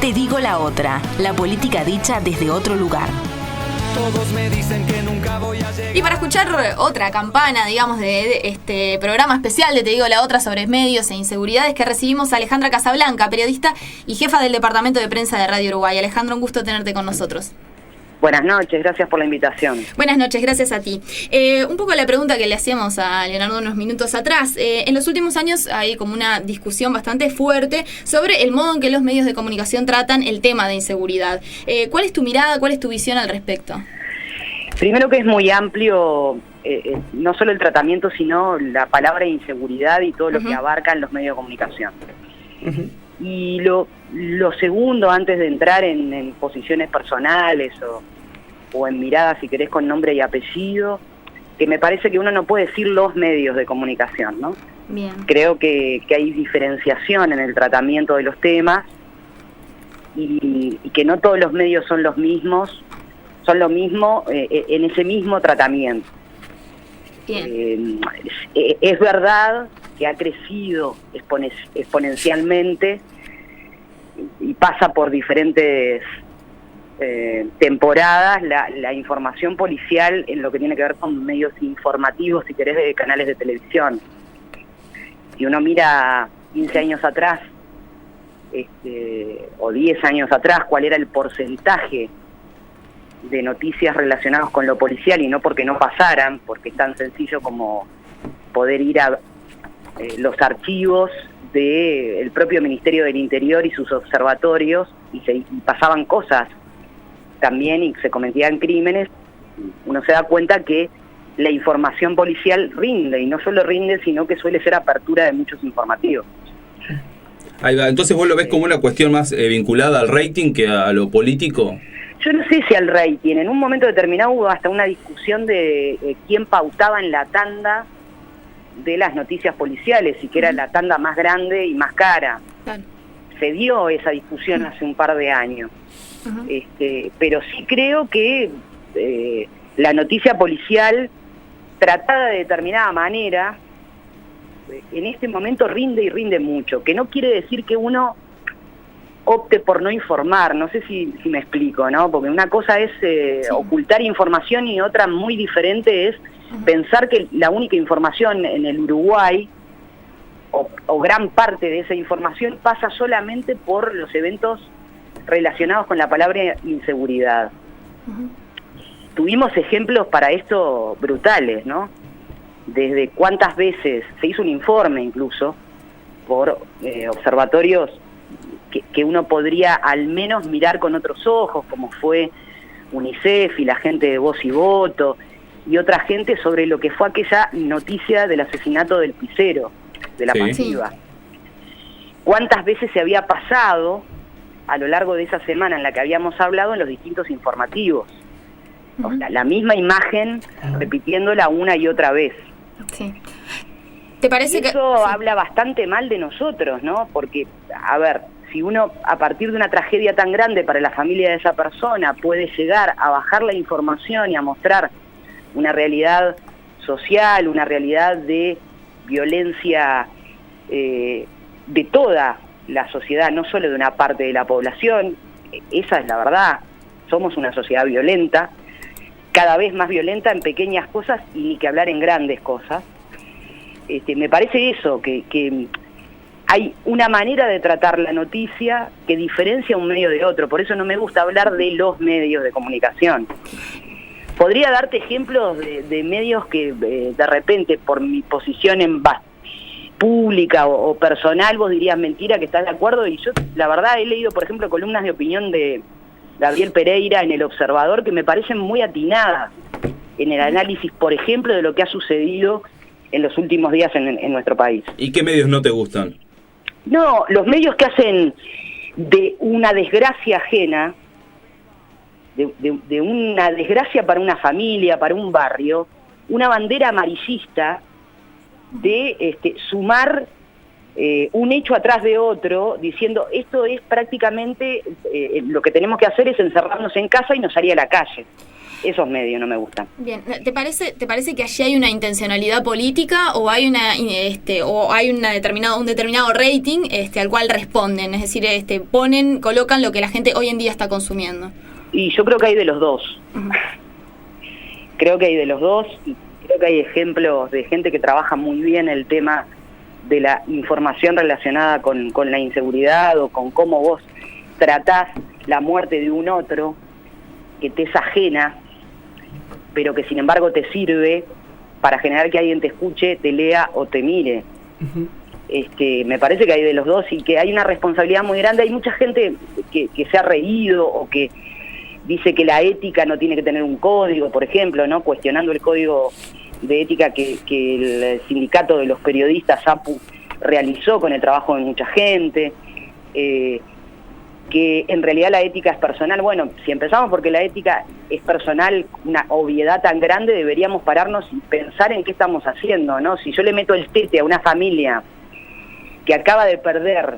Te digo la otra, la política dicha desde otro lugar. Todos me dicen que nunca voy a llegar. Y para escuchar otra campana, digamos, de este programa especial de Te digo la otra sobre medios e inseguridades, que recibimos a Alejandra Casablanca, periodista y jefa del Departamento de Prensa de Radio Uruguay. Alejandra, un gusto tenerte con nosotros. Buenas noches, gracias por la invitación. Buenas noches, gracias a ti. Un poco la pregunta que le hacíamos a Leonardo unos minutos atrás. En los últimos años hay como una discusión bastante fuerte sobre el modo en que los medios de comunicación tratan el tema de inseguridad. ¿Cuál es tu mirada, cuál es tu visión al respecto? Primero que es muy amplio, no solo el tratamiento, sino la palabra inseguridad y todo lo que abarcan los medios de comunicación. Y lo segundo, antes de entrar en posiciones personales o en miradas, si querés, con nombre y apellido, que me parece que uno no puede decir los medios de comunicación, ¿no? Bien. Creo que hay diferenciación en el tratamiento de los temas y que no todos los medios son lo mismo en ese mismo tratamiento. Bien. Es verdad que ha crecido exponencialmente y pasa por diferentes temporadas la información policial en lo que tiene que ver con medios informativos, si querés, de canales de televisión. Si uno mira 15 años atrás o 10 años atrás, cuál era el porcentaje de noticias relacionadas con lo policial, y no porque no pasaran, porque es tan sencillo como poder ir a los archivos del propio Ministerio del Interior y sus observatorios, y pasaban cosas también y se cometían crímenes. Uno se da cuenta que la información policial rinde, y no solo rinde, sino que suele ser apertura de muchos informativos. Ahí va. Entonces vos lo ves como una cuestión más vinculada al rating que a lo político. Yo no sé si al rating. En un momento determinado hubo hasta una discusión de quién pautaba en la tanda de las noticias policiales, y que era la tanda más grande y más cara. Claro. Se dio esa discusión hace un par de años. Pero sí creo que la noticia policial, tratada de determinada manera, en este momento rinde y rinde mucho, que no quiere decir que uno opte por no informar. No sé si me explico, ¿no? Porque una cosa es ocultar información, y otra muy diferente es pensar que la única información en el Uruguay, o gran parte de esa información, pasa solamente por los eventos relacionados con la palabra inseguridad. Tuvimos ejemplos para esto brutales, ¿no? Desde cuántas veces se hizo un informe, incluso por observatorios que uno podría al menos mirar con otros ojos, como fue UNICEF y la gente de Voz y Voto y otra gente, sobre lo que fue aquella noticia del asesinato del pisero, de la Pasiva. ¿Cuántas veces se había pasado a lo largo de esa semana en la que habíamos hablado en los distintos informativos? O sea, la misma imagen, repitiéndola una y otra vez. Sí. ¿Te parece y eso habla bastante mal de nosotros, ¿no? Porque, a ver, si uno, a partir de una tragedia tan grande para la familia de esa persona, puede llegar a bajar la información y a mostrar una realidad social, una realidad de violencia de toda la sociedad, no solo de una parte de la población, esa es la verdad. Somos una sociedad violenta, cada vez más violenta en pequeñas cosas, y ni que hablar en grandes cosas. Me parece eso, que hay una manera de tratar la noticia que diferencia un medio de otro. Por eso no me gusta hablar de los medios de comunicación. Podría darte ejemplos de medios que de repente, por mi posición en pública o personal, vos dirías mentira, que estás de acuerdo, y yo la verdad he leído, por ejemplo, columnas de opinión de Gabriel Pereira en El Observador que me parecen muy atinadas en el análisis, por ejemplo, de lo que ha sucedido en los últimos días en nuestro país. ¿Y qué medios no te gustan? No, los medios que hacen de una desgracia ajena, de una desgracia para una familia, para un barrio, una bandera amarillista de sumar un hecho atrás de otro, diciendo esto es prácticamente lo que tenemos que hacer es encerrarnos en casa y no salir a la calle. Esos medios no me gustan. Bien, ¿te parece que allí hay una intencionalidad política o hay un determinado rating al cual responden? Es decir, colocan lo que la gente hoy en día está consumiendo. Y yo creo que hay de los dos. Uh-huh. Creo que hay de los dos y creo que hay ejemplos de gente que trabaja muy bien el tema de la información relacionada con la inseguridad o con cómo vos tratás la muerte de un otro que te es ajena, pero que sin embargo te sirve para generar que alguien te escuche, te lea o te mire. Uh-huh. Me parece que hay de los dos y que hay una responsabilidad muy grande. Hay mucha gente que se ha reído o que dice que la ética no tiene que tener un código, por ejemplo, ¿no? Cuestionando el código de ética que el sindicato de los periodistas, APU, realizó con el trabajo de mucha gente, que en realidad la ética es personal. Bueno, si empezamos porque la ética es personal, una obviedad tan grande, deberíamos pararnos y pensar en qué estamos haciendo, ¿no? Si yo le meto el tete a una familia que acaba de perder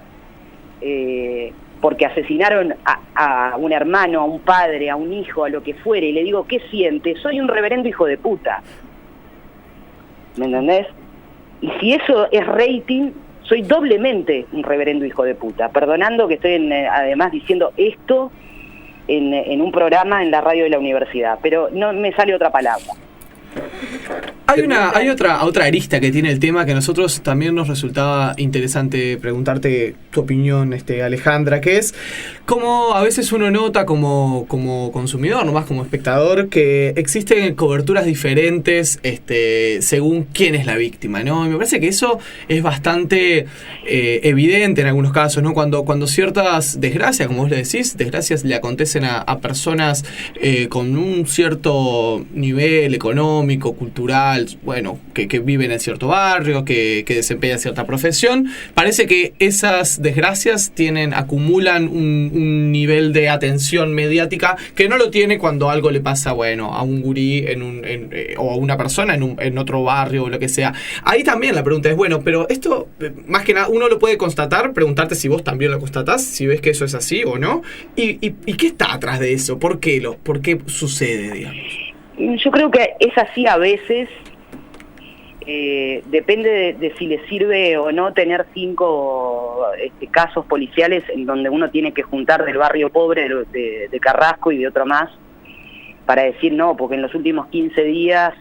porque asesinaron a un hermano, a un padre, a un hijo, a lo que fuere, y le digo, ¿qué siente? Soy un reverendo hijo de puta. ¿Me entendés? Y si eso es rating, soy doblemente un reverendo hijo de puta, perdonando que estoy además diciendo esto en un programa en la radio de la universidad, pero no me sale otra palabra. Hay otra arista que tiene el tema que a nosotros también nos resultaba interesante preguntarte tu opinión, Alejandra, que es cómo a veces uno nota como consumidor, nomás como espectador, que existen coberturas diferentes según quién es la víctima, ¿no? Y me parece que eso es bastante evidente en algunos casos, ¿no? Cuando ciertas desgracias, como vos le decís, desgracias le acontecen a personas con un cierto nivel económico, cultural, bueno, que viven en cierto barrio, que desempeñan cierta profesión, parece que esas desgracias acumulan un nivel de atención mediática que no lo tiene cuando algo le pasa, bueno, a un gurí o a una persona en otro barrio o lo que sea. Ahí también la pregunta es, bueno, pero esto, más que nada, uno lo puede constatar, preguntarte si vos también lo constatás, si ves que eso es así o no, y qué está atrás de eso, ¿por qué sucede, digamos? Yo creo que es así a veces. Depende de si le sirve o no tener 5 casos policiales en donde uno tiene que juntar del barrio pobre de Carrasco y de otro más para decir no, porque en los últimos 15 días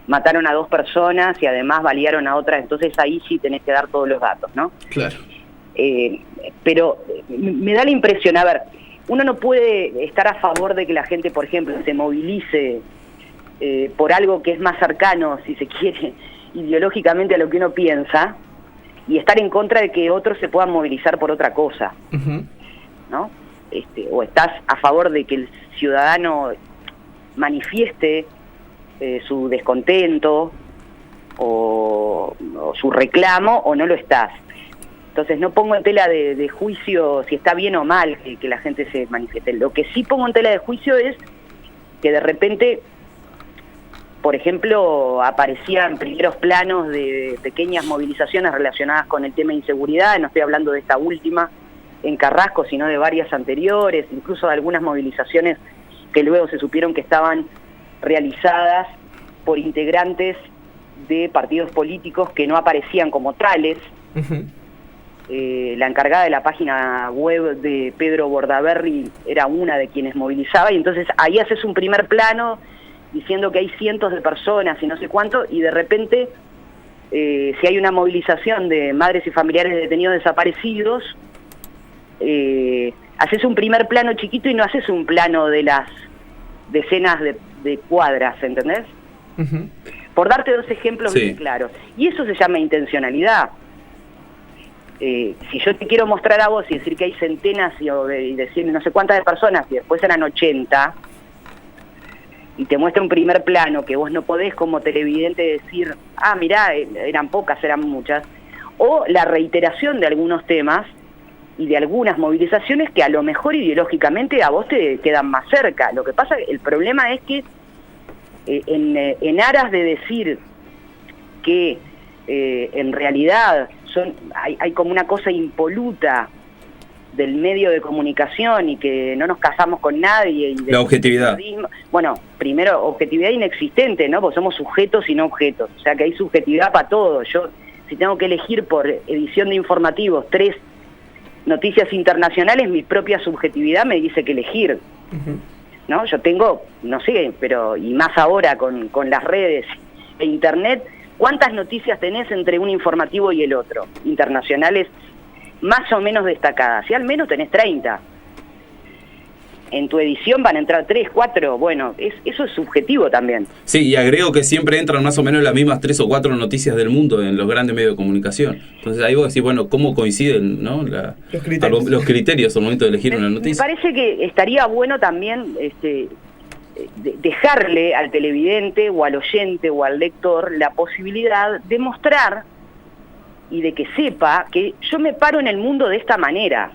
mataron a 2 personas y además balearon a otras, entonces ahí sí tenés que dar todos los datos, ¿no? Claro. Pero me da la impresión, a ver, uno no puede estar a favor de que la gente, por ejemplo, se movilice por algo que es más cercano, si se quiere, ideológicamente a lo que uno piensa, y estar en contra de que otros se puedan movilizar por otra cosa, uh-huh. ¿no? O estás a favor de que el ciudadano manifieste su descontento o su reclamo, o no lo estás. Entonces no pongo en tela de juicio si está bien o mal que la gente se manifieste. Lo que sí pongo en tela de juicio es que de repente, por ejemplo, aparecían primeros planos de pequeñas movilizaciones relacionadas con el tema de inseguridad. No estoy hablando de esta última en Carrasco, sino de varias anteriores, incluso de algunas movilizaciones que luego se supieron que estaban realizadas por integrantes de partidos políticos que no aparecían como tales. Uh-huh. La encargada de la página web de Pedro Bordaberry era una de quienes movilizaba, y entonces ahí haces un primer plano diciendo que hay cientos de personas y no sé cuánto, y de repente, si hay una movilización de madres y familiares de detenidos desaparecidos, haces un primer plano chiquito y no haces un plano de las decenas de cuadras, ¿entendés? Uh-huh. Por darte 2 ejemplos bien claros. Y eso se llama intencionalidad. Si yo te quiero mostrar a vos y decir que hay centenas y decir no sé cuántas de personas y después eran 80, y te muestra un primer plano que vos no podés como televidente decir, mirá, eran pocas, eran muchas, o la reiteración de algunos temas y de algunas movilizaciones que a lo mejor ideológicamente a vos te quedan más cerca. Lo que pasa, el problema es que en aras de decir que en realidad hay como una cosa impoluta del medio de comunicación y que no nos casamos con nadie. Y la objetividad. Bueno, primero, objetividad inexistente, ¿no? Porque somos sujetos y no objetos. O sea que hay subjetividad para todo. Yo, si tengo que elegir por edición de informativos 3 noticias internacionales, mi propia subjetividad me dice que elegir. ¿No? Yo tengo, no sé, pero y más ahora con las redes e internet, ¿cuántas noticias tenés entre un informativo y el otro? Internacionales más o menos destacadas. Y al menos tenés 30. En tu edición van a entrar 3, 4, bueno, eso es subjetivo también. Sí, y agrego que siempre entran más o menos las mismas 3 o 4 noticias del mundo en los grandes medios de comunicación. Entonces ahí vos decís, bueno, ¿cómo coinciden, no? Los criterios al momento de elegir una noticia? Me parece que estaría bueno también dejarle al televidente o al oyente o al lector la posibilidad de mostrar y de que sepa que yo me paro en el mundo de esta manera.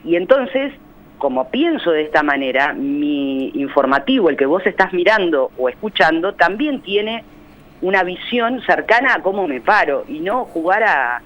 Y entonces, como pienso de esta manera, mi informativo, el que vos estás mirando o escuchando, también tiene una visión cercana a cómo me paro y no jugar a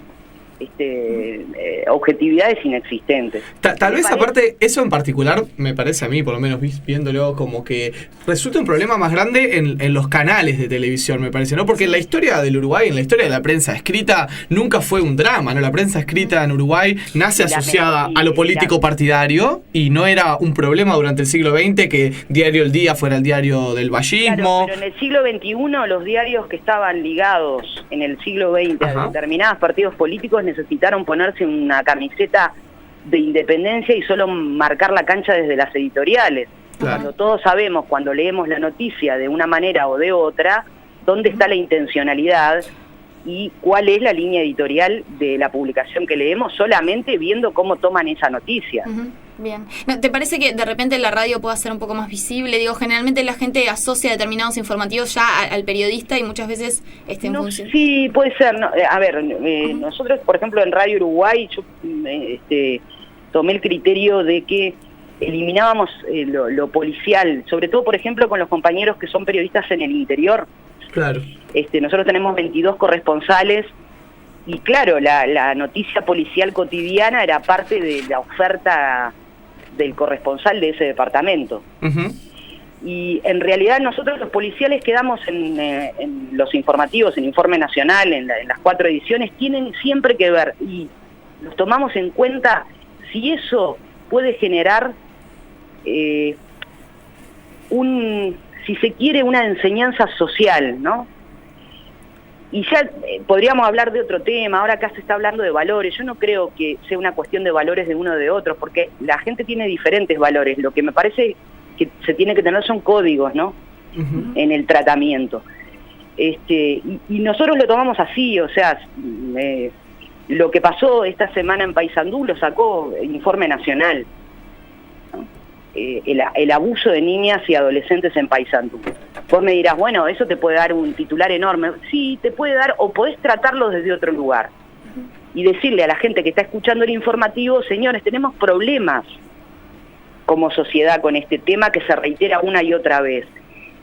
objetividades inexistentes. Tal vez aparte, eso en particular me parece a mí, por lo menos viéndolo, como que resulta un problema más grande en los canales de televisión, me parece, ¿no? Porque en la historia del Uruguay, en la historia de la prensa escrita, nunca fue un drama, ¿no? La prensa escrita en Uruguay nace asociada a lo político partidario y no era un problema durante el siglo XX que Diario El Día fuera el diario del vallismo. Claro, pero en el siglo XXI los diarios que estaban ligados en el siglo XX a determinados partidos políticos necesitaron ponerse una camiseta de independencia y solo marcar la cancha desde las editoriales. Claro. Cuando todos sabemos, cuando leemos la noticia de una manera o de otra, dónde está la intencionalidad y cuál es la línea editorial de la publicación que leemos, solamente viendo cómo toman esa noticia. Bien. ¿Te parece que de repente la radio pueda ser un poco más visible? Digo, generalmente la gente asocia determinados informativos ya al periodista y muchas veces en función... Sí, puede ser. No, a ver, nosotros, por ejemplo, en Radio Uruguay, yo tomé el criterio de que eliminábamos lo policial, sobre todo, por ejemplo, con los compañeros que son periodistas en el interior. Claro. Nosotros tenemos 22 corresponsales y claro, la noticia policial cotidiana era parte de la oferta del corresponsal de ese departamento. Y en realidad nosotros los policiales quedamos en los informativos, en Informe Nacional, en las 4 ediciones, tienen siempre que ver y los tomamos en cuenta si eso puede generar si se quiere, una enseñanza social, ¿no? Y ya podríamos hablar de otro tema, ahora acá se está hablando de valores, yo no creo que sea una cuestión de valores de uno o de otro, porque la gente tiene diferentes valores, lo que me parece que se tiene que tener son códigos, ¿no? En el tratamiento. Y nosotros lo tomamos así, o sea, lo que pasó esta semana en Paysandú lo sacó Informe Nacional, ¿no? El abuso de niñas y adolescentes en Paysandú. Vos me dirás, bueno, eso te puede dar un titular enorme. Sí, te puede dar, o podés tratarlo desde otro lugar. Y decirle a la gente que está escuchando el informativo, señores, tenemos problemas como sociedad con este tema que se reitera una y otra vez.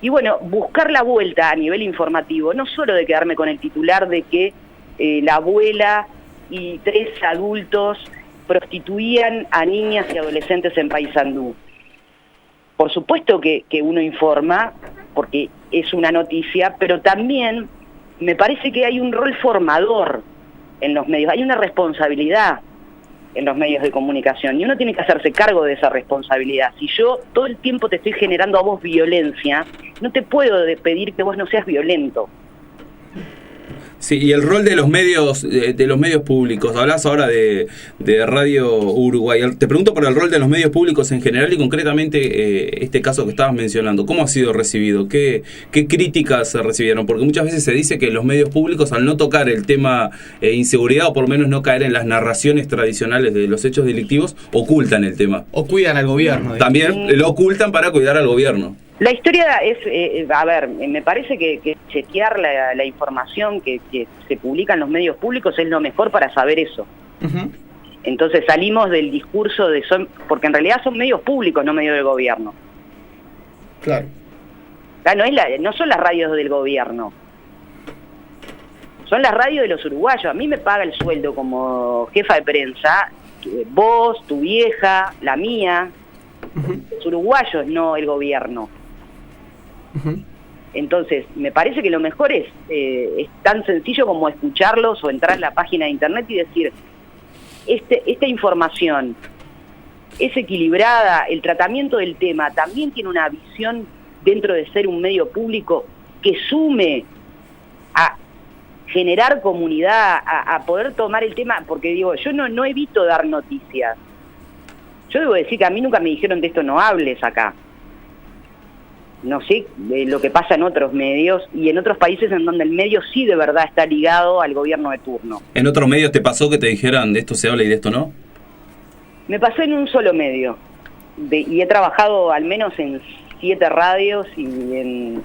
Y bueno, buscar la vuelta a nivel informativo, no solo de quedarme con el titular de que la abuela y 3 adultos prostituían a niñas y adolescentes en Paysandú. Por supuesto que uno informa, porque es una noticia, pero también me parece que hay un rol formador en los medios, hay una responsabilidad en los medios de comunicación, y uno tiene que hacerse cargo de esa responsabilidad. Si yo todo el tiempo te estoy generando a vos violencia, no te puedo pedir que vos no seas violento. Sí, y el rol de los medios públicos. Hablas ahora de Radio Uruguay. Te pregunto por el rol de los medios públicos en general y concretamente este caso que estabas mencionando. ¿Cómo ha sido recibido? ¿Qué críticas se recibieron? Porque muchas veces se dice que los medios públicos, al no tocar el tema inseguridad, o por lo menos no caer en las narraciones tradicionales de los hechos delictivos, ocultan el tema. O cuidan al gobierno. También lo ocultan para cuidar al gobierno. La historia es, a ver, me parece que chequear la información que se publica en los medios públicos es lo mejor para saber eso. Entonces salimos del discurso porque en realidad son medios públicos, no medios del gobierno. Claro. No son las radios del gobierno, son las radios de los uruguayos. A mí me paga el sueldo como jefa de prensa vos, tu vieja, la mía, los uruguayos, no el gobierno. Entonces, me parece que lo mejor es tan sencillo como escucharlos o entrar en la página de internet y decir, esta información es equilibrada, el tratamiento del tema también tiene una visión dentro de ser un medio público que sume a generar comunidad, a poder tomar el tema, porque digo, yo no evito dar noticias. Yo debo decir que a mí nunca me dijeron de esto no hables acá. No sé lo que pasa en otros medios y en otros países en donde el medio sí de verdad está ligado al gobierno de turno. ¿En otros medios te pasó que te dijeran de esto se habla y de esto no? Me pasó en un solo medio y he trabajado al menos en 7 radios y en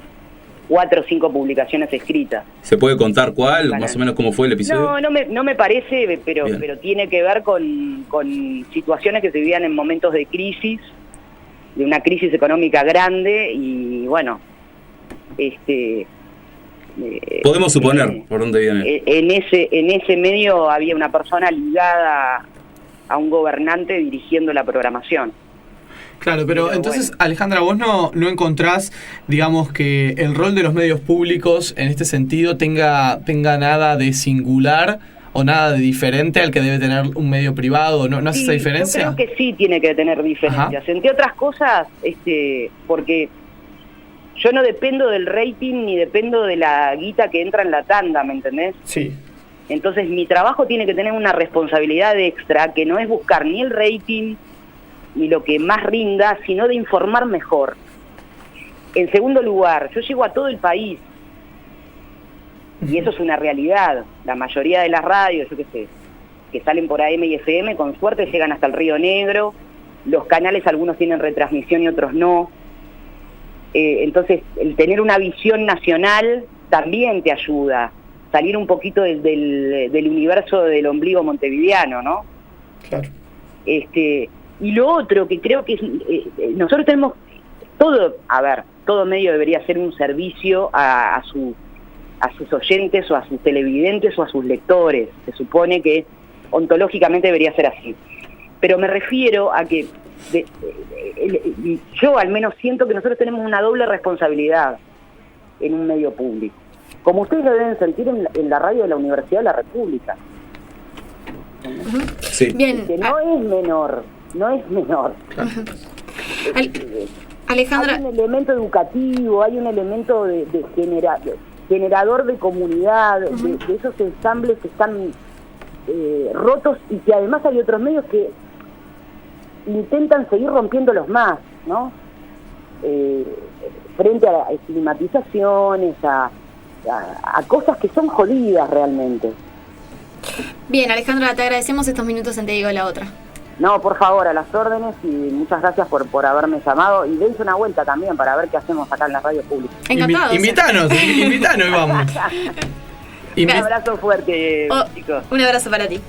4 o 5 publicaciones escritas. ¿Se puede contar cuál, más o menos cómo fue el episodio? No me parece, pero tiene que ver con situaciones que se vivían en momentos de crisis, de una crisis económica grande y bueno, podemos suponer por dónde viene. En ese medio había una persona ligada a un gobernante dirigiendo la programación. Claro, pero entonces, bueno. Alejandra, vos no encontrás, digamos, que el rol de los medios públicos en este sentido tenga nada de singular o nada de diferente al que debe tener un medio privado. ¿No hace esa diferencia? Yo creo que sí tiene que tener diferencias. Ajá. Entre otras cosas, porque yo no dependo del rating ni dependo de la guita que entra en la tanda, ¿me entendés? Sí. Entonces mi trabajo tiene que tener una responsabilidad extra, que no es buscar ni el rating ni lo que más rinda, sino de informar mejor. En segundo lugar, yo llego a todo el país, y eso es una realidad. La mayoría de las radios, yo qué sé, que salen por AM y FM, con suerte llegan hasta el Río Negro, los canales algunos tienen retransmisión y otros no. Entonces, el tener una visión nacional también te ayuda, salir un poquito del universo del ombligo montevideano, ¿no? Claro. Y lo otro que creo que es, nosotros tenemos todo medio debería ser un servicio a sus oyentes o a sus televidentes o a sus lectores. Se supone que ontológicamente debería ser así. Pero me refiero a que yo al menos siento que nosotros tenemos una doble responsabilidad en un medio público, como ustedes lo deben sentir en la radio de la Universidad de la República. Sí. Bien. Que no es menor. Claro. Alejandra, hay un elemento educativo, hay un elemento de generador de comunidad, de esos ensambles que están rotos y que además hay otros medios que intentan seguir rompiéndolos más, ¿no? Frente a estigmatizaciones, a cosas que son jodidas realmente. Bien, Alejandra, te agradecemos estos minutos en Te Digo la Otra. No, por favor, a las órdenes y muchas gracias por haberme llamado y dense una vuelta también para ver qué hacemos acá en la radio pública. Encantados. Invítanos y vamos. Un abrazo fuerte, chicos. Un abrazo para ti.